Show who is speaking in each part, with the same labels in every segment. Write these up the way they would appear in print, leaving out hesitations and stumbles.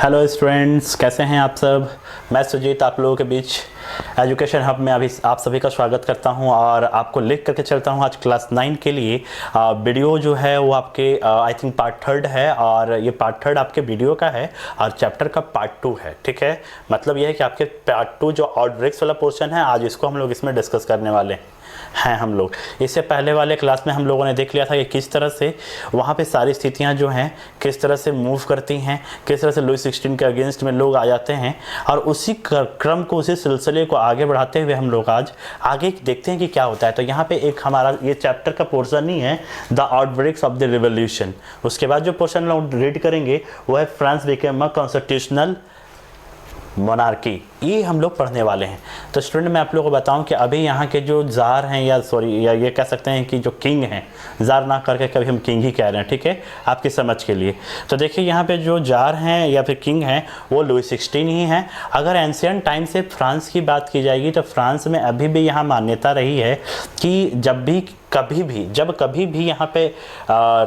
Speaker 1: Hello students, कैसे हैं आप सब। मैं सुजीत आप लोगों के बीच एजुकेशन हब में अभी आप सभी का स्वागत करता हूं और आपको लिख करके चलता हूं आज क्लास 9 के लिए वीडियो जो है वो आपके आई थिंक पार्ट 3 है और ये पार्ट 3 आपके वीडियो का है और चैप्टर का पार्ट 2 है। ठीक है, मतलब ये है कि आपके पार्ट 2 जो आउटब्रेक्स वाला पोर्शन है आज इसको हम लोग इसमें डिस्कस करने वाले हैं। हम लोग इससे पहले वाले क्लास में हम लोगों ने देख लिया था कि किस तरह से वहाँ पे सारी स्थितियाँ जो हैं किस तरह से मूव करती हैं, किस तरह से लुईस 16 के अगेंस्ट में लोग आ जाते हैं और उसी क्रम को उसी सिलसिले को आगे बढ़ाते हुए हम लोग आज आगे देखते हैं कि क्या होता है। तो यहाँ पे एक हमारा ये चैप्टर का पोर्शन ही है the outbreaks of the revolution. उसके बाद जो पोर्शन लोग रीड करेंगे वो है France became a constitutional monarchy, ये हम लोग पढ़ने वाले हैं। तो स्टूडेंट मैं आप लोगों को बताऊं कि अभी यहाँ के जो जार हैं या ये कह सकते हैं कि जो किंग हैं, जार ना करके कभी हम किंग ही कह रहे हैं, ठीक है, आपकी समझ के लिए। तो देखिए यहाँ पे जो जार हैं या फिर किंग हैं वो लुईस 16 ही हैं। अगर एंशियंट टाइम से फ्रांस की बात की जाएगी तो फ्रांस में अभी भी यहाँ मान्यता रही है कि जब कभी भी यहाँ पे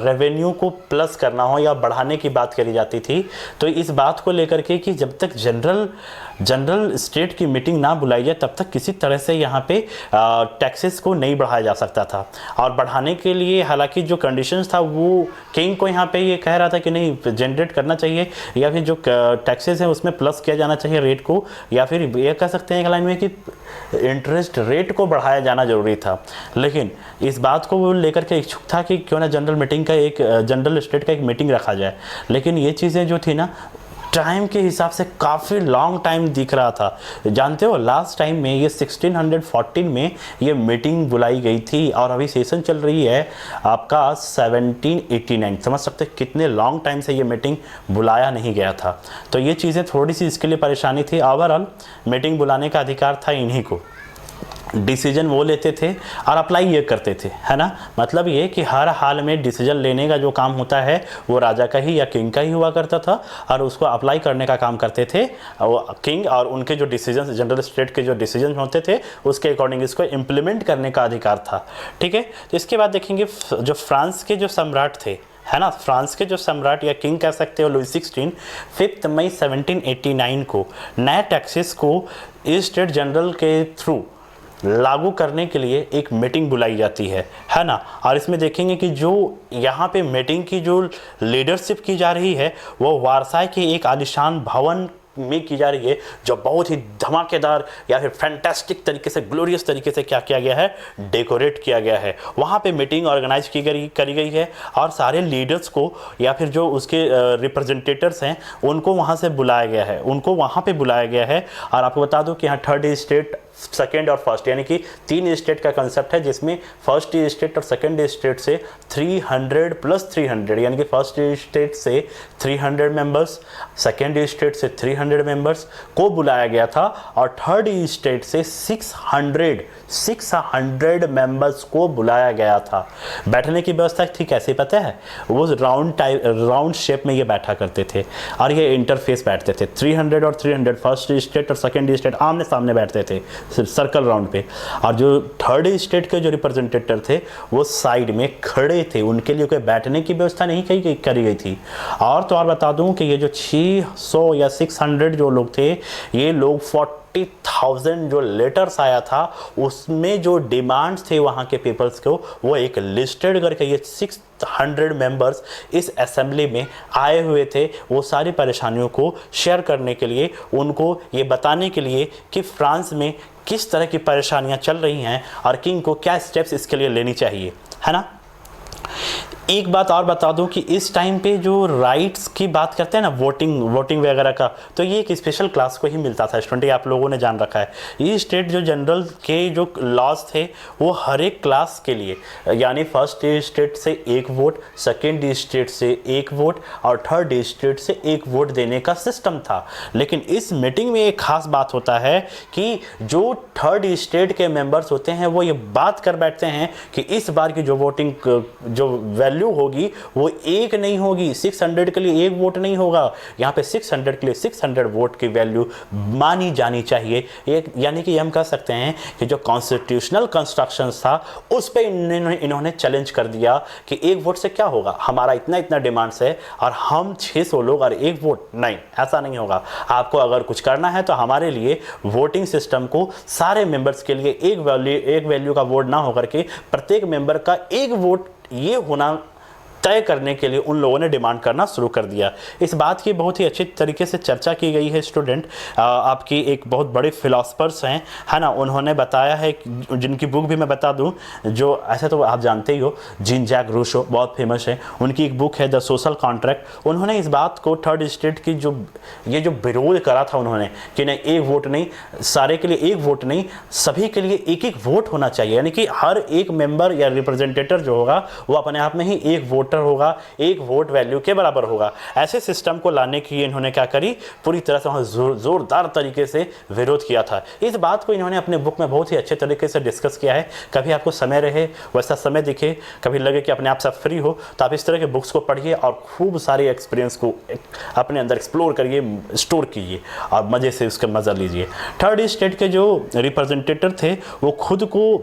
Speaker 1: रेवेन्यू को प्लस करना हो या बढ़ाने की बात करी जाती थी तो इस बात को लेकर के कि जब तक जनरल स्टेट की मीटिंग ना बुलाई जाए तब तक किसी तरह से यहाँ पे टैक्सेस को नहीं बढ़ाया जा सकता था। और बढ़ाने के लिए हालांकि जो कंडीशंस था वो किंग को यहाँ पे ये कह रहा था कि नहीं जनरेट करना चाहिए या फिर जो टैक्सेस है उसमें प्लस किया जाना चाहिए रेट को, या फिर ये कह सकते हैं एक लाइन में कि इंटरेस्ट रेट को बढ़ाया जाना जरूरी था। लेकिन इस बात को वो लेकर के इच्छुक था कि क्यों ना जनरल स्टेट का एक मीटिंग रखा जाए। लेकिन ये चीज़ें जो थी ना टाइम के हिसाब से काफ़ी लॉन्ग टाइम दिख रहा था। जानते हो लास्ट टाइम में ये 1614 में ये मीटिंग बुलाई गई थी और अभी सेशन चल रही है आपका 1789। समझ सकते हैं कितने लॉन्ग टाइम से ये मीटिंग बुलाया नहीं गया था। तो ये चीज़ें थोड़ी सी इसके लिए परेशानी थी। ओवरऑल मीटिंग बुलाने का अधिकार था इन्हीं को, डिसीजन वो लेते थे और अप्लाई ये करते थे, है ना। मतलब ये कि हर हाल में डिसीजन लेने का जो काम होता है वो राजा का ही या किंग का ही हुआ करता था और उसको अप्लाई करने का काम करते थे वो किंग, और उनके जो डिसीजन जनरल स्टेट के जो डिसीजन होते थे उसके अकॉर्डिंग इसको इम्प्लीमेंट करने का अधिकार था। ठीक है, तो इसके बाद देखेंगे जो फ्रांस के जो सम्राट थे, है ना, फ्रांस के जो सम्राट या किंग कह सकते हो लुईस 16, 5 मई 1789 को नए टैक्सेस को स्टेट जनरल के थ्रू लागू करने के लिए एक मीटिंग बुलाई जाती है ना। और इसमें देखेंगे कि जो यहाँ पे मीटिंग की जो लीडरशिप की जा रही है वो वारसाई के एक आलीशान भवन में की जा रही है जो बहुत ही धमाकेदार या फिर फैंटास्टिक तरीके से, ग्लोरियस तरीके से क्या किया गया है, डेकोरेट किया गया है। वहाँ पे मीटिंग ऑर्गेनाइज करी गई है और सारे लीडर्स को या फिर जो उसके रिप्रेजेंटेटर्स हैं उनको वहाँ से बुलाया गया है, उनको वहाँ पे बुलाया गया है। और आपको बता दूं कि यहाँ थर्ड स्टेट, सेकेंड और फर्स्ट यानी कि 3 स्टेट का कंसेप्ट है जिसमें फर्स्ट स्टेट और सेकेंड स्टेट से 300 + 300 यानी कि फर्स्ट स्टेट से 300 मेंबर्स, सेकेंड स्टेट से 300 मेंबर्स को बुलाया गया था और थर्ड स्टेट से 600 मेंबर्स को बुलाया गया था। बैठने की व्यवस्था थी कैसे पता है, वो राउंड शेप में ये बैठा करते थे और ये इंटरफेस बैठते थे। 300 और 300 फर्स्ट स्टेट और सेकेंड स्टेट आमने सामने बैठते थे सर्कल राउंड पे, और जो थर्ड स्टेट के जो रिप्रेजेंटेटिव थे वो साइड में खड़े थे, उनके लिए कोई बैठने की व्यवस्था नहीं करी गई थी। और तो और बता दूं कि ये जो 600 या 600 जो लोग थे ये लोग 40,000 जो लेटर्स आया था उसमें जो डिमांड्स थे वहाँ के पीपल्स को वो एक लिस्टेड करके ये 600 मेंबर्स इस असेंबली में आए हुए थे। वो सारी परेशानियों को शेयर करने के लिए, उनको ये बताने के लिए कि फ्रांस में किस तरह की परेशानियां चल रही हैं और किंग को क्या स्टेप्स इसके लिए लेनी चाहिए, है ना। एक बात और बता दूं कि इस टाइम पे जो राइट्स की बात करते हैं ना, वोटिंग वगैरह का, तो ये एक स्पेशल क्लास को ही मिलता था स्टूडेंट, आप लोगों ने जान रखा है। ये स्टेट जो जनरल के जो लॉज थे वो हर एक क्लास के लिए, यानी फर्स्ट स्टेट से 1 वोट, सेकेंड स्टेट से 1 वोट और थर्ड स्टेट से 1 वोट देने का सिस्टम था। लेकिन इस मीटिंग में एक खास बात होता है कि जो थर्ड स्टेट के मेंबर्स होते हैं वो ये बात कर बैठते हैं कि इस बार की जो वोटिंग जो वैल्यू वैल्यू होगी वो एक नहीं होगी, 600 के लिए एक वोट नहीं होगा, यहाँ पे 600 के लिए 600 वोट की वैल्यू मानी जानी चाहिए। एक यानी कि हम कह सकते हैं कि जो कॉन्स्टिट्यूशनल कंस्ट्रक्शन था उस पे इन्होंने चैलेंज कर दिया कि एक वोट से क्या होगा, हमारा इतना इतना डिमांड्स है और हम 600 लोग और एक वोट, नहीं, ऐसा नहीं होगा। आपको अगर कुछ करना है तो हमारे लिए वोटिंग सिस्टम को सारे मेंबर्स के लिए एक वैल्यू का वोट ना होकर के प्रत्येक मेंबर का एक वोट ये होना तय करने के लिए उन लोगों ने डिमांड करना शुरू कर दिया। इस बात की बहुत ही अच्छी तरीके से चर्चा की गई है स्टूडेंट। आपकी एक बहुत बड़े फिलोसफर्स हैं, है ना, उन्होंने बताया है, जिनकी बुक भी मैं बता दूं, जो ऐसे तो आप जानते ही हो, जीन जैक रूसो बहुत फेमस है, उनकी एक बुक है द सोशल कॉन्ट्रैक्ट। उन्होंने इस बात को थर्ड स्टेट की जो विरोध करा था उन्होंने कि नहीं, एक वोट नहीं, सारे के लिए एक वोट नहीं, सभी के लिए एक एक वोट होना चाहिए, यानी कि हर एक मेंबर या रिप्रेजेंटेटिव जो होगा वो अपने आप में ही एक वोटर होगा, एक वोट वैल्यू के बराबर होगा। ऐसे सिस्टम को लाने की इन्होंने क्या करी, पूरी तरह से वहाँ जोरदार तरीके से विरोध किया था। इस बात को इन्होंने अपने बुक में बहुत ही अच्छे तरीके से डिस्कस किया है। कभी आपको समय रहे, वैसा समय दिखे, कभी लगे कि अपने आप से फ्री हो, तो आप इस तरह के बुक्स को पढ़िए और खूब सारे एक्सपीरियंस को अपने अंदर एक्सप्लोर करिए, स्टोर कीजिए और मज़े से उसका मज़ा लीजिए। थर्ड स्टेट के जो रिप्रेजेंटेटिव थे वो खुद को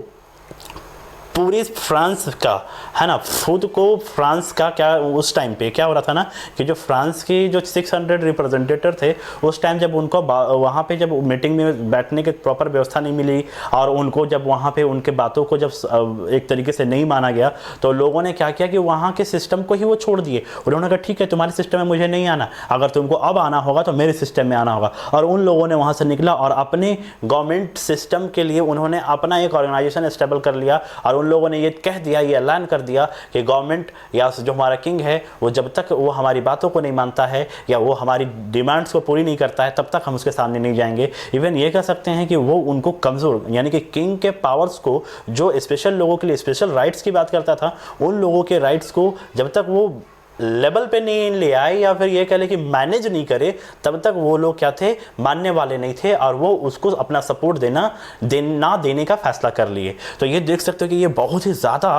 Speaker 1: पूरे फ्रांस का, है ना, खुद को फ्रांस का क्या उस टाइम पे क्या हो रहा था ना कि जो फ्रांस के जो 600 रिप्रेजेंटेटिव थे उस टाइम जब उनको वहाँ पे जब मीटिंग में बैठने की प्रॉपर व्यवस्था नहीं मिली और उनको जब वहाँ पे उनके बातों को जब एक तरीके से नहीं माना गया तो लोगों ने क्या किया कि वहाँ के सिस्टम को ही वो छोड़ दिए। उन्होंने कहा ठीक है, तुम्हारे सिस्टम में मुझे नहीं आना, अगर तुमको अब आना होगा तो मेरे सिस्टम में आना होगा। और उन लोगों ने वहाँ से निकला और अपने गवर्नमेंट सिस्टम के लिए उन्होंने अपना एक ऑर्गेनाइजेशन एस्टेबल कर लिया और लोगों ने ये कह दिया, ये ऐलान कर दिया कि गवर्नमेंट या जो हमारा किंग है वो जब तक वो हमारी बातों को नहीं मानता है या वो हमारी डिमांड्स को पूरी नहीं करता है तब तक हम उसके सामने नहीं जाएंगे। इवन ये कह सकते हैं कि वो उनको कमज़ोर, यानी कि किंग के पावर्स को, जो स्पेशल लोगों के लिए स्पेशल राइट्स की बात करता था, उन लोगों के राइट्स को जब तक वो लेवल पे नहीं ले आए या फिर ये कह ले कि मैनेज नहीं करे तब तक वो लोग क्या थे, मानने वाले नहीं थे और वो उसको अपना सपोर्ट ना देने का फैसला कर लिए। तो ये देख सकते हो कि ये बहुत ही ज़्यादा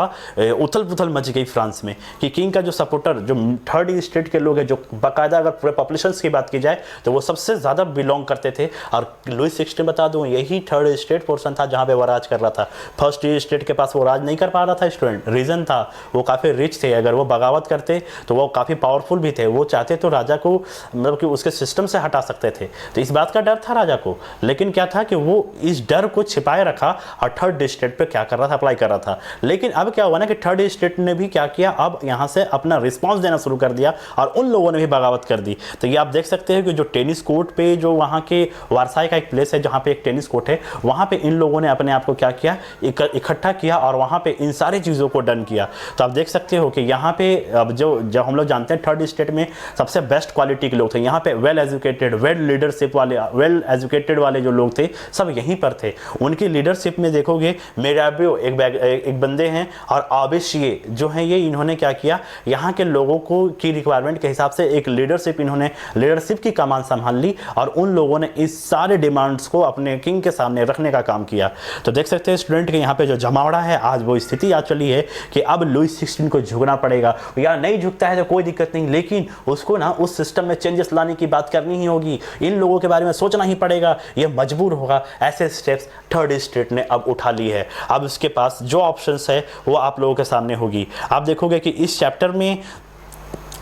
Speaker 1: उथल पुथल मच गई फ्रांस में कि किंग का जो सपोर्टर, जो थर्ड स्टेट के लोग हैं, जो बाकायदा अगर पूरे पॉपुलेशन की बात की जाए तो वो सबसे ज़्यादा बिलोंग करते थे। और लुई 16 बता दूँ, यही थर्ड स्टेट पोर्सन था जहाँ पे वो राज कर रहा था। फर्स्ट स्टेट के पास वो राज नहीं कर पा रहा था स्टूडेंट, रीज़न था वो काफ़ी रिच थे, अगर वो बगावत करते तो वो काफ़ी पावरफुल भी थे, वो चाहते तो राजा को मतलब कि उसके सिस्टम से हटा सकते थे। तो इस बात का डर था राजा को, लेकिन क्या था कि वो इस डर को छिपाए रखा और थर्ड स्टेट पे क्या कर रहा था, अप्लाई कर रहा था। लेकिन अब क्या हुआ ना कि थर्ड स्टेट ने भी क्या किया, अब यहाँ से अपना रिस्पॉन्स देना शुरू कर दिया और उन लोगों ने भी बगावत कर दी। तो ये आप देख सकते हैं कि जो टेनिस कोर्ट पे, जो वहाँ के वारसाई का एक प्लेस है जहाँ पे एक टेनिस कोर्ट है, वहाँ पे इन लोगों ने अपने आप को क्या किया, इकट्ठा किया और वहाँ पे इन सारी चीज़ों को डन किया। तो आप देख सकते हो कि यहाँ पे अब जो हम लोग जानते हैं थर्ड स्टेट में सबसे बेस्ट क्वालिटी के लोग थे, यहाँ पे वेल एजुकेटेड, वेल लीडरशिप वाले, वेल एजुकेटेड वाले जो लोग थे सब यहीं पर थे। उनकी लीडरशिप में देखोगे मेराबियो एक बंदे हैं और आबेशिये जो हैं, ये इन्होंने क्या किया, यहाँ के लोगों को की रिक्वायरमेंट के हिसाब से एक इन्होंने लीडरशिप की कमान संभाल ली और उन लोगों ने इस सारे डिमांड्स को अपने किंग के सामने रखने का काम किया। तो देख सकते हैं स्टूडेंट के यहाँ पे जो जमावड़ा है, आज वो स्थिति आ चली है कि अब लुई 16 को झुकना पड़ेगा, या नहीं झुकता है तो कोई दिक्कत नहीं, लेकिन उसको ना उस सिस्टम में चेंजेस लाने की बात करनी ही होगी, इन लोगों के बारे में सोचना ही पड़ेगा, ये मजबूर होगा। ऐसे स्टेप्स थर्ड स्टेट ने अब उठा ली है। अब उसके पास जो ऑप्शंस है वो आप लोगों के सामने होगी। आप देखोगे कि इस चैप्टर में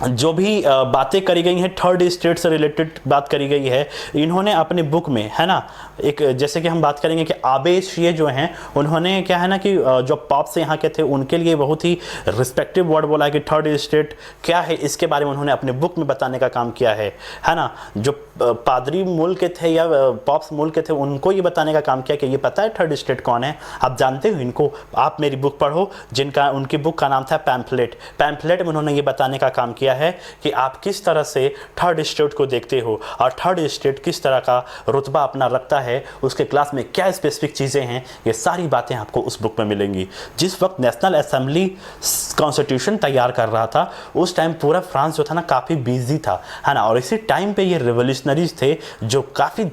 Speaker 1: जो भी बातें करी गई हैं, थर्ड स्टेट से रिलेटेड बात करी गई है, इन्होंने अपने बुक में, है ना, एक जैसे कि हम बात करेंगे कि आबेशिये जो हैं उन्होंने क्या है ना कि जो पॉप्स यहाँ के थे उनके लिए बहुत ही रिस्पेक्टिव वर्ड बोला है कि थर्ड स्टेट क्या है, इसके बारे में उन्होंने अपने बुक में बताने का काम किया है ना। जो पादरी मूल के थे या पॉप्स मूल के थे उनको ये बताने का काम किया कि ये पता है थर्ड स्टेट कौन है, आप जानते हो इनको, आप मेरी बुक पढ़ो, उनकी बुक का नाम था पैम्फलेट में उन्होंने ये बताने का काम किया है कि आप किस तरह से थर्ड स्टेट को देखते हो और थर्ड स्टेट किस तरह का रुतबा अपना रखता है, उसके क्लास में क्या स्पेसिफिक चीज़ें हैं, ये सारी बातें आपको उस बुक में मिलेंगी। जिस वक्त नेशनल असेंबली कॉन्स्टिट्यूशन तैयार कर रहा था उस टाइम पूरा फ्रांस जो था ना काफ़ी बिजी था, है ना, और इसी टाइम पे ये रिवोल्यूशनरीज थे जो काफ़ी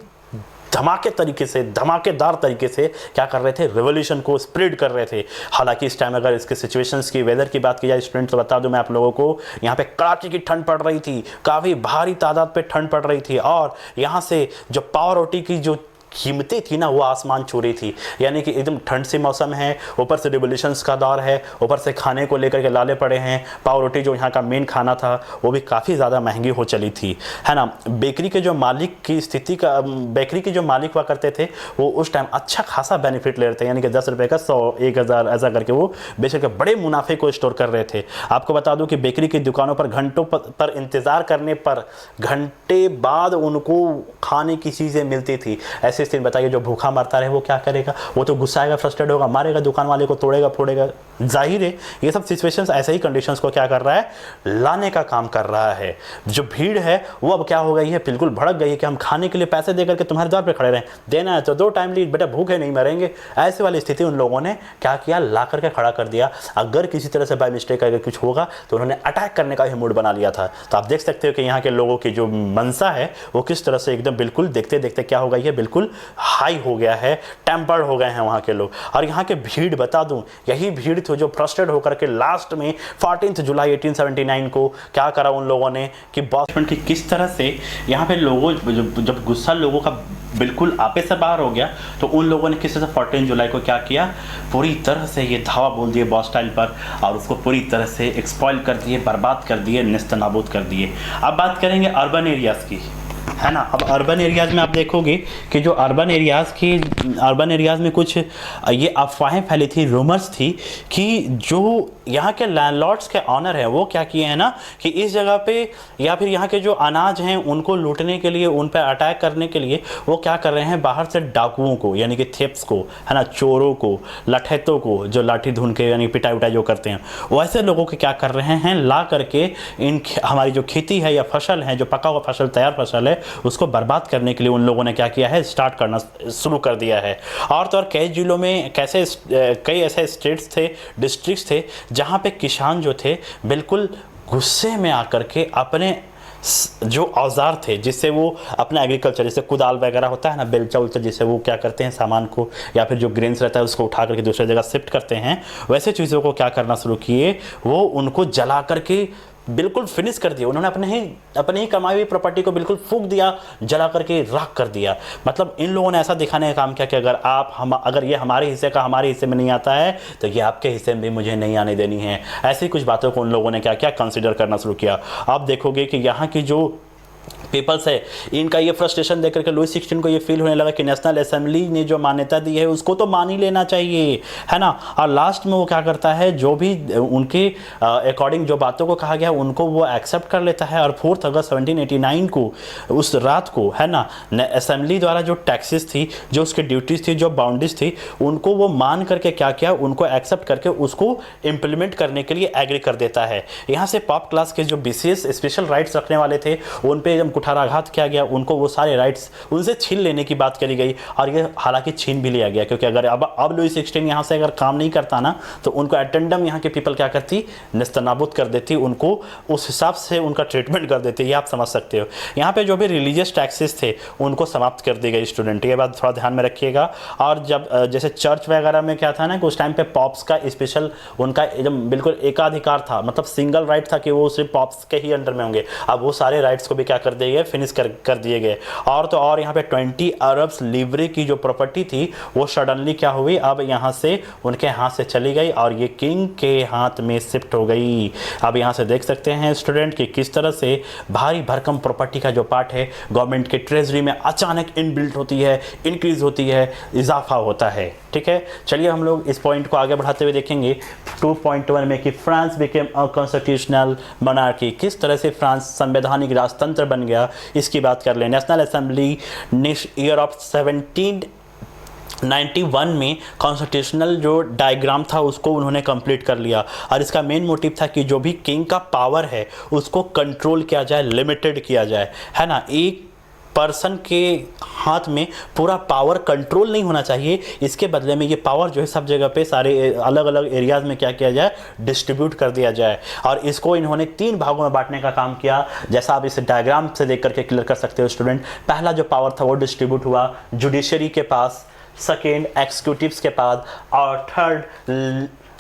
Speaker 1: धमाकेदार तरीके से क्या कर रहे थे, रिवॉल्यूशन को स्प्रेड कर रहे थे। हालांकि इस टाइम अगर इसके सिचुएशंस की, वेदर की बात की जाए स्टूडेंट, तो बता दूं मैं आप लोगों को, यहाँ पे कड़ाके की ठंड पड़ रही थी, काफ़ी भारी तादाद पे ठंड पड़ रही थी, और यहाँ से जो पावरोटी की जो कीमतें थी ना, वो आसमान छू रही थी। यानी कि एकदम ठंड से मौसम है, ऊपर से रिवोल्यूशंस का दौर है, ऊपर से खाने को लेकर के लाले पड़े हैं। पाव रोटी जो यहाँ का मेन खाना था वो भी काफ़ी ज़्यादा महंगी हो चली थी, है ना। बेकरी के जो मालिक की स्थिति का, बेकरी के जो मालिक हुआ करते थे, वो उस टाइम अच्छा खासा बेनिफिट ले रहे थे। यानी कि 10 रुपये का 100, 1000 ऐसा करके वो बेच के बड़े मुनाफे को स्टोर कर रहे थे। आपको बता दूं कि बेकरी की दुकानों पर घंटों पर इंतज़ार करने पर घंटे बाद उनको खाने की चीज़ें मिलती थी। ऐसे स्थिति बताइए, जो भूखा मरता रहे वो क्या करेगा, वो तो गुस्साएगा, फ्रस्ट्रेट होगा, मारेगा दुकान वाले को, तोड़ेगा फोड़ेगा। जाहिर है ये सब सिचुएशंस, ऐसे ही कंडीशंस को क्या कर रहा है, लाने का काम कर रहा है। जो भीड़ है वो अब क्या हो गई है, बिल्कुल भड़क गई है कि हम खाने के लिए पैसे देकर के तुम्हारे द्वार पे खड़े रहें, देना है तो दो टाइम ली, बेटा भूखे नहीं मरेंगे। ऐसे वाली स्थिति उन लोगों ने क्या किया, ला करके खड़ा कर दिया। अगर किसी तरह से बाय मिस्टेक अगर कुछ होगा तो उन्होंने अटैक करने का ही मूड बना लिया था। तो आप देख सकते हो कि यहाँ के लोगों की जो मनसा है वो किस तरह से एकदम बिल्कुल देखते देखते क्या हो गई है, बिल्कुल हाई हो गया है, टेम्पर्ड हो गए हैं वहाँ के लोग। और यहाँ के भीड़ बता दूं, यही भीड़ थी जो फ्रस्ट्रेट होकर के लास्ट में 14 जुलाई 1879 को क्या करा उन लोगों ने कि बॉस की किस तरह से यहाँ पे लोगों, जब गुस्सा लोगों का बिल्कुल आपे से बाहर हो गया, तो उन लोगों ने किस तरह से 14 जुलाई को क्या किया, पूरी तरह से ये धावा बोल दिए बॉस्टाइल पर, और उसको पूरी तरह से एक्सपॉइल कर दिए, बर्बाद कर दिए, नेस्तनाबूद कर दिए। अब बात करेंगे अर्बन एरियाज़ की, है ना। अब अर्बन एरियाज़ में आप देखोगे कि जो अर्बन एरियाज़ में कुछ ये अफवाहें फैली थी, रूमर्स थी कि जो यहाँ के लैंडलॉर्ड्स के ऑनर हैं वो क्या किए हैं ना, कि इस जगह पे या फिर यहाँ के जो अनाज हैं उनको लूटने के लिए, उन पर अटैक करने के लिए वो क्या कर रहे हैं, बाहर से डाकुओं को, यानी कि थेप्स को, है ना, चोरों को, लठैतों को, जो लाठी धुन के यानी पिटाई उटाई जो करते हैं, वैसे लोगों के क्या कर रहे हैं, ला करके इन हमारी जो खेती है या फसल है, जो पका हुआ फसल, तैयार फसल है, उसको बर्बाद करने के लिए उन लोगों ने क्या किया है, स्टार्ट करना शुरू कर दिया है। और तो और कई जिलों में कई ऐसे स्टेट्स थे, डिस्ट्रिक्ट्स थे, जहाँ पे किसान जो थे बिल्कुल गुस्से में आकर के अपने जो औजार थे जिससे वो अपना एग्रीकल्चर, जैसे कुदाल वगैरह होता है ना, बेलचा उलचा, जिससे वो क्या करते हैं, सामान को या फिर जो ग्रेन्स रहता है उसको उठा करके दूसरी जगह शिफ्ट करते हैं, वैसे चीज़ों को क्या करना शुरू किए, वो उनको जला करके बिल्कुल फिनिश कर दिया। उन्होंने अपने ही कमाई हुई प्रॉपर्टी को बिल्कुल फूंक दिया, जला करके राख कर दिया। मतलब इन लोगों ने ऐसा दिखाने का काम किया कि अगर ये हमारे हिस्से का हमारे हिस्से में नहीं आता है तो ये आपके हिस्से में भी मुझे नहीं आने देनी है। ऐसी कुछ बातों को उन लोगों ने क्या किया, कंसिडर करना शुरू किया। आप देखोगे कि यहाँ की जो पीपल्स है, इनका ये फ्रस्ट्रेशन देख करके लुईस 16 को ये फील होने लगा कि नेशनल असेंबली ने जो मान्यता दी है उसको तो मान ही लेना चाहिए, है ना। और लास्ट में वो क्या करता है, जो भी उनके अकॉर्डिंग जो बातों को कहा गया उनको वो एक्सेप्ट कर लेता है। और 4 अगस्त 1789 को उस रात को, है ना, असेंबली द्वारा जो टैक्सेस थी, जो उसकी ड्यूटीज़ थी, जो बाउंड्रीज थी, उनको वो मान करके क्या किया, उनको एक्सेप्ट करके उसको इम्प्लीमेंट करने के लिए एग्री कर देता है। यहाँ से पॉप क्लास के जो विशेष स्पेशल राइट्स रखने वाले थे उन पे एकदम कुठाराघात किया गया, उनको वो सारे राइट्स उनसे छीन लेने की बात करी गई। और ये हालांकि छीन भी लिया गया, क्योंकि अगर अब लुईस 16 यहाँ से अगर काम नहीं करता ना तो उनको एटेंडम यहाँ के पीपल क्या करती, नेस्तनाबूद कर देती, उनको उस हिसाब से उनका ट्रीटमेंट कर देती। ये आप समझ सकते हो। यहाँ पे जो भी रिलीजियस टैक्सेस थे उनको समाप्त कर दी गई स्टूडेंट, ये बात थोड़ा ध्यान में रखिएगा। और जब जैसे चर्च वगैरह में क्या था ना कि उस टाइम पे पॉप्स का स्पेशल उनका एकदम बिल्कुल एकाधिकार था, मतलब सिंगल राइट था कि वो सिर्फ पॉप्स के ही अंडर में होंगे। अब वो सारे राइट्स को भी क्या कर दिए गए, फिनिश कर दिए गए। और तो और यहाँ पे 20 अरब लीवरे की जो प्रॉपर्टी थी वो सडनली क्या हुई, अब यहाँ से उनके हाथ से चली गई और ये किंग के हाथ में शिफ्ट हो गई। अब यहाँ से देख सकते हैं स्टूडेंट कि किस तरह से भारी भरकम प्रॉपर्टी का जो पार्ट है गवर्नमेंट के ट्रेजरी में अचानक इनबिल्ट होती है, इंक्रीज होती है, इजाफा होता है। ठीक है, चलिए हम लोग इस पॉइंट को आगे बढ़ाते हुए देखेंगे 2.1 में कि France became a constitutional monarchy, किस तरह से फ्रांस संवैधानिक राजतंत्र बन गया, इसकी बात कर लें। नेशनल असेंबली ईयर ऑफ 1791 में कॉन्स्टिट्यूशनल जो डायग्राम था उसको उन्होंने कंप्लीट कर लिया। और इसका मेन मोटिव था कि जो भी किंग का पावर है उसको कंट्रोल किया जाए, लिमिटेड किया जाए, है ना। एक पर्सन के हाथ में पूरा पावर कंट्रोल नहीं होना चाहिए। इसके बदले में ये पावर जो है सब जगह पे सारे अलग अलग एरियाज़ में क्या किया जाए, डिस्ट्रीब्यूट कर दिया जाए। और इसको इन्होंने 3 भागों में बांटने का काम किया, जैसा आप इस डायग्राम से देख करके क्लियर कर सकते हो स्टूडेंट। पहला जो पावर था वो डिस्ट्रीब्यूट हुआ जुडिशरी के पास, सेकेंड एग्जीक्यूटिव्स के पास, और थर्ड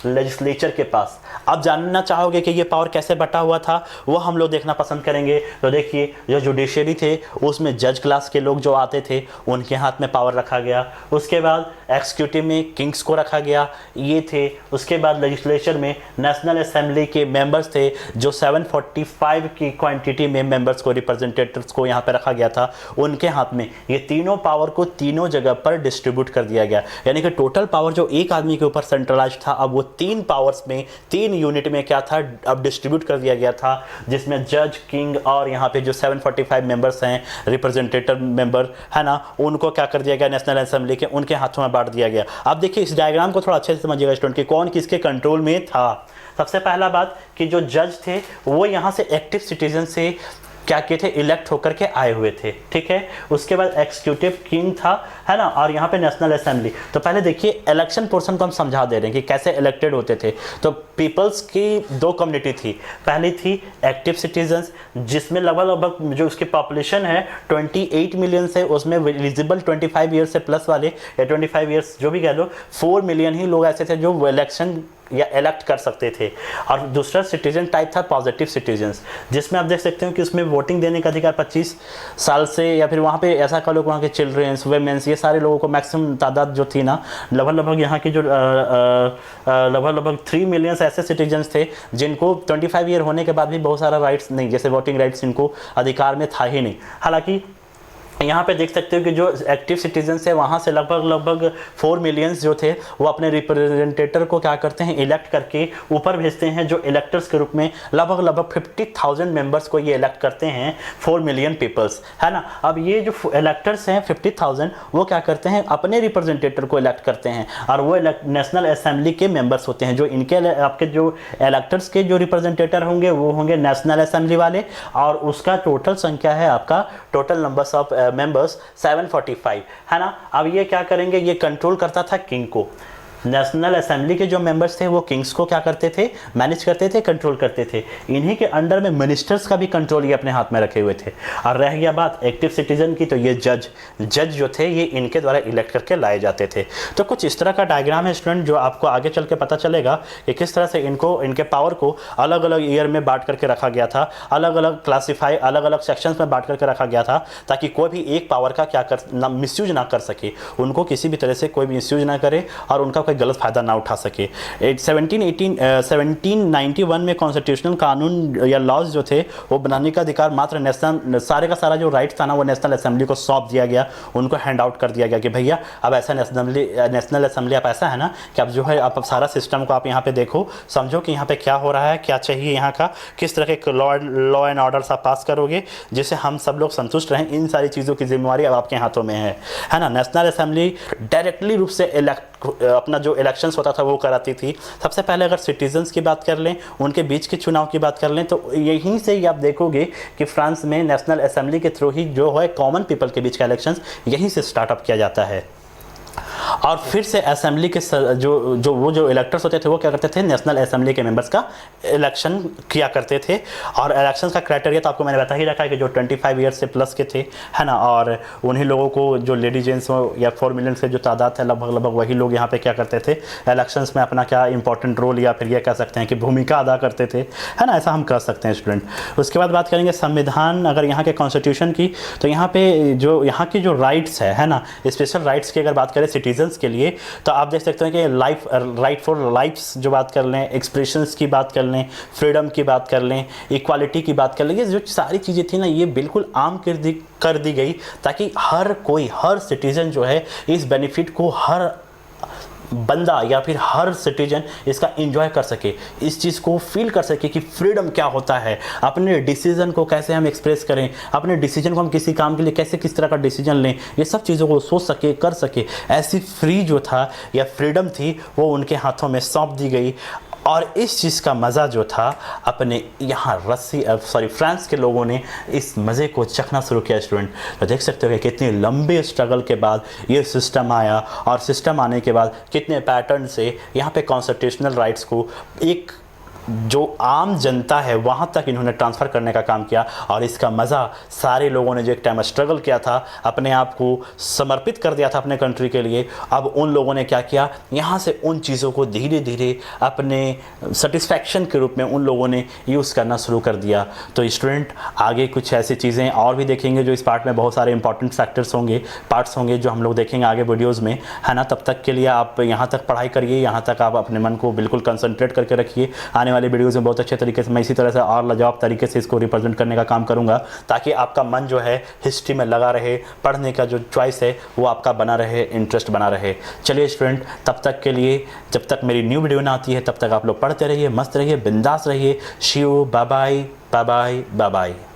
Speaker 1: लेजिस्लेचर के पास। आप जानना चाहोगे कि ये पावर कैसे बटा हुआ था, वो हम लोग देखना पसंद करेंगे। तो देखिए, जो जुडिशरी थे उसमें जज क्लास के लोग जो आते थे उनके हाथ में पावर रखा गया। उसके बाद एग्जीक्यूटिव में किंग्स को रखा गया, ये थे। उसके बाद लेजिस्लेचर में नेशनल असेंबली के मेंबर्स थे, जो 745 की क्वांटिटी में मेंबर्स को, रिप्रेजेंटेटिव्स को यहाँ पे रखा गया था, उनके हाथ में ये तीनों पावर को तीनों जगह पर डिस्ट्रीब्यूट कर दिया गया। यानी कि टोटल पावर जो एक आदमी के ऊपर सेंट्रलाइज था, अब वो 3 पावर्स में, 3 यूनिट में क्या था, अब डिस्ट्रीब्यूट कर दिया गया था, जिसमें जज, किंग और यहाँ पे जो 745 मेंबर्स हैं, रिप्रेजेंटेटिव मेंबर है ना, उनको क्या कर दिया गया, नेशनल असेंबली के, उनके हाथों में बांट दिया गया। अब देखिए इस डायग्राम को थोड़ा अच्छे से समझिएगा स्टूडेंट कि कौन किसके कंट्रोल में था। सबसे पहला बात कि जो जज थे वो यहाँ से एक्टिव सिटीजन से क्या किए थे, इलेक्ट होकर के आए हुए थे, ठीक है। उसके बाद एग्जीक्यूटिव किंग था, है ना, और यहाँ पे नेशनल असेंबली। तो पहले देखिए इलेक्शन पोर्शन को हम समझा दे रहे हैं कि कैसे इलेक्टेड होते थे। तो पीपल्स की 2 कम्युनिटी थी। पहली थी एक्टिव सिटीजन्स, जिसमें लगभग जो उसकी पॉपुलेशन है 28 मिलियन से, उसमें एलिजिबल 25 ईयर्स से प्लस वाले या 25 ईयर्स जो भी कह लो, 4 मिलियन ही लोग ऐसे थे जो इलेक्शन या इलेक्ट कर सकते थे। और दूसरा सिटीजन टाइप था पॉजिटिव सिटीजन्स, जिसमें आप देख सकते हो कि उसमें वोटिंग देने का अधिकार 25 साल से, या फिर वहाँ पे ऐसा कह लो वहाँ के चिल्ड्रेंस, वेमेंस, ये सारे लोगों को मैक्सिमम तादाद जो थी ना, लगभग यहाँ की जो लगभग 3 मिलियन ऐसे सिटीजन्स थे जिनको 25 ईयर होने के बाद भी बहुत सारा राइट्स नहीं, जैसे वोटिंग राइट्स इनको अधिकार में था ही नहीं। हालांकि यहाँ पे देख सकते हो कि जो एक्टिव सिटीजन्स है वहाँ से लगभग 4 मिलियंस जो थे वो अपने रिप्रेजेंटेटर को क्या करते हैं, इलेक्ट करके ऊपर भेजते हैं, जो इलेक्टर्स के रूप में लगभग 50,000 मेंबर्स को ये इलेक्ट करते हैं, 4 मिलियन पीपल्स, है ना। अब ये जो इलेक्टर्स हैं 50,000, वो क्या करते हैं, अपने रिप्रेजेंटेटर को इलेक्ट करते हैं, और वो नेशनल असेंबली के मेंबर्स होते हैं। जो इनके आपके जो इलेक्टर्स के जो रिप्रेजेंटेटर होंगे वो होंगे नेशनल असेंबली वाले, और उसका टोटल संख्या है आपका, टोटल नंबर्स ऑफ मेंबर्स 745, है ना। अब ये क्या करेंगे, ये कंट्रोल करता था किंग को। नेशनल असेंबली के जो मेंबर्स थे वो किंग्स को क्या करते थे, मैनेज करते थे, कंट्रोल करते थे। इन्हीं के अंडर में मिनिस्टर्स का भी कंट्रोल ये अपने हाथ में रखे हुए थे। और रह गया बात एक्टिव सिटीजन की, तो ये जज जो थे ये इनके द्वारा इलेक्ट करके लाए जाते थे। तो कुछ इस तरह का डायग्राम है स्टूडेंट, जो आपको आगे चल के पता चलेगा कि किस तरह से इनके पावर को अलग अलग ईयर में बांट करके रखा गया था, अलग अलग क्लासीफाई, अलग अलग सेक्शंस में बांट करके रखा गया था, ताकि कोई भी एक पावर का क्या कर मिसयूज ना कर सके, उनको किसी भी तरह से कोई भी मिसयूज ना करे और उनका गलत फायदा ना उठा सके। 1791 में कॉन्स्टिट्यूशनल कानून या लॉज जो थे वो बनाने का अधिकार मात्र नेशनल, सारे का सारा जो राइट था ना वो नेशनल असेंबली को सौंप दिया गया, उनको हैंड आउट कर दिया गया कि भैया अब ऐसा नेशनल असेंबली आप ऐसा है ना कि अब जो है आप सारा सिस्टम को आप यहाँ पे देखो, समझो कि यहाँ पे क्या हो रहा है, क्या चाहिए यहाँ का, किस तरह के लॉ एंड ऑर्डर्स आप पास करोगे जिससे हम सब लोग संतुष्ट रहें, इन सारी चीज़ों की जिम्मेवारी अब आपके हाथों में है ना। नेशनल असेंबली डायरेक्टली रूप से अपना जो इलेक्शंस होता था वो कराती थी। सबसे पहले अगर सिटीजन्स की बात कर लें, उनके बीच के चुनाव की बात कर लें, तो यहीं से ही आप देखोगे कि फ्रांस में नेशनल असेंबली के थ्रू ही जो है कॉमन पीपल के बीच का इलेक्शंस यहीं से स्टार्टअप किया जाता है। और फिर से असेंबली के जो इलेक्टर्स होते थे वो क्या करते थे, नेशनल असेंबली के मेंबर्स का इलेक्शन किया करते थे। और इलेक्शन का क्राइटेरिया तो आपको मैंने बता ही रखा है कि जो 25 ईयर्स से प्लस के थे, है ना, और उन्हीं लोगों को जो लेडी जेंट्स हो या 4 मिलियन से जो तादाद है लगभग वही लोग यहाँ पे क्या करते थे, इलेक्शंस में अपना क्या इंपॉर्टेंट रोल या फिर ये कह सकते हैं कि भूमिका अदा करते थे, है ना, ऐसा हम कह सकते हैं स्टूडेंट। उसके बाद बात करेंगे संविधान, अगर यहाँ के कॉन्स्टिट्यूशन की, तो यहाँ पे जो यहाँ की जो राइट्स है ना, स्पेशल राइट्स की अगर बात करें सिटीजन्स के लिए, तो आप देख सकते हैं कि राइट फॉर लाइफ्स जो बात कर लें, एक्सप्रेशंस की बात कर लें, फ्रीडम की बात कर लें, इक्वालिटी की बात कर लें, ये जो सारी चीज़ें थी ना ये बिल्कुल आम कर दी गई, ताकि हर सिटीजन जो है इस बेनिफिट को, हर बंदा या फिर हर सिटीजन इसका एंजॉय कर सके, इस चीज़ को फील कर सके कि फ्रीडम क्या होता है, अपने डिसीजन को कैसे हम एक्सप्रेस करें, अपने डिसीजन को हम किसी काम के लिए कैसे किस तरह का डिसीजन लें, ये सब चीज़ों को सोच सके, कर सके। ऐसी फ्री जो था या फ्रीडम थी वो उनके हाथों में सौंप दी गई। और इस चीज़ का मज़ा जो था अपने यहाँ फ्रांस के लोगों ने इस मज़े को चखना शुरू किया स्टूडेंट। तो देख सकते हो कि कितनी लंबी स्ट्रगल के बाद ये सिस्टम आया, और सिस्टम आने के बाद कितने पैटर्न से यहाँ पे कॉन्स्टिट्यूशनल राइट्स को एक जो आम जनता है वहाँ तक इन्होंने ट्रांसफ़र करने का काम किया। और इसका मज़ा सारे लोगों ने जो एक टाइम स्ट्रगल किया था, अपने आप को समर्पित कर दिया था अपने कंट्री के लिए, अब उन लोगों ने क्या किया, यहाँ से उन चीज़ों को धीरे धीरे अपने सेटिस्फैक्शन के रूप में उन लोगों ने यूज़ करना शुरू कर दिया। तो स्टूडेंट आगे कुछ ऐसी चीज़ें और भी देखेंगे जो इस पार्ट में बहुत सारे इंपॉर्टेंट फैक्टर्स होंगे, पार्ट्स होंगे जो हम लोग देखेंगे आगे वीडियोज़ में, है ना। तब तक के लिए आप यहाँ तक पढ़ाई करिए, यहाँ तक आप अपने मन को बिल्कुल कंसंट्रेट करके रखिए। आने वाले वीडियोज़ में बहुत अच्छे तरीके से मैं इसी तरह से और लाजवाब तरीके से इसको रिप्रेजेंट करने का काम करूंगा, ताकि आपका मन जो है हिस्ट्री में लगा रहे, पढ़ने का जो चॉइस है वो आपका बना रहे, इंटरेस्ट बना रहे। चलिए स्टूडेंट, तब तक के लिए, जब तक मेरी न्यू वीडियो ना आती है तब तक आप लोग पढ़ते रहिए, मस्त रहिए, बिंदास रहिए। See you, bye bye, bye bye, bye bye.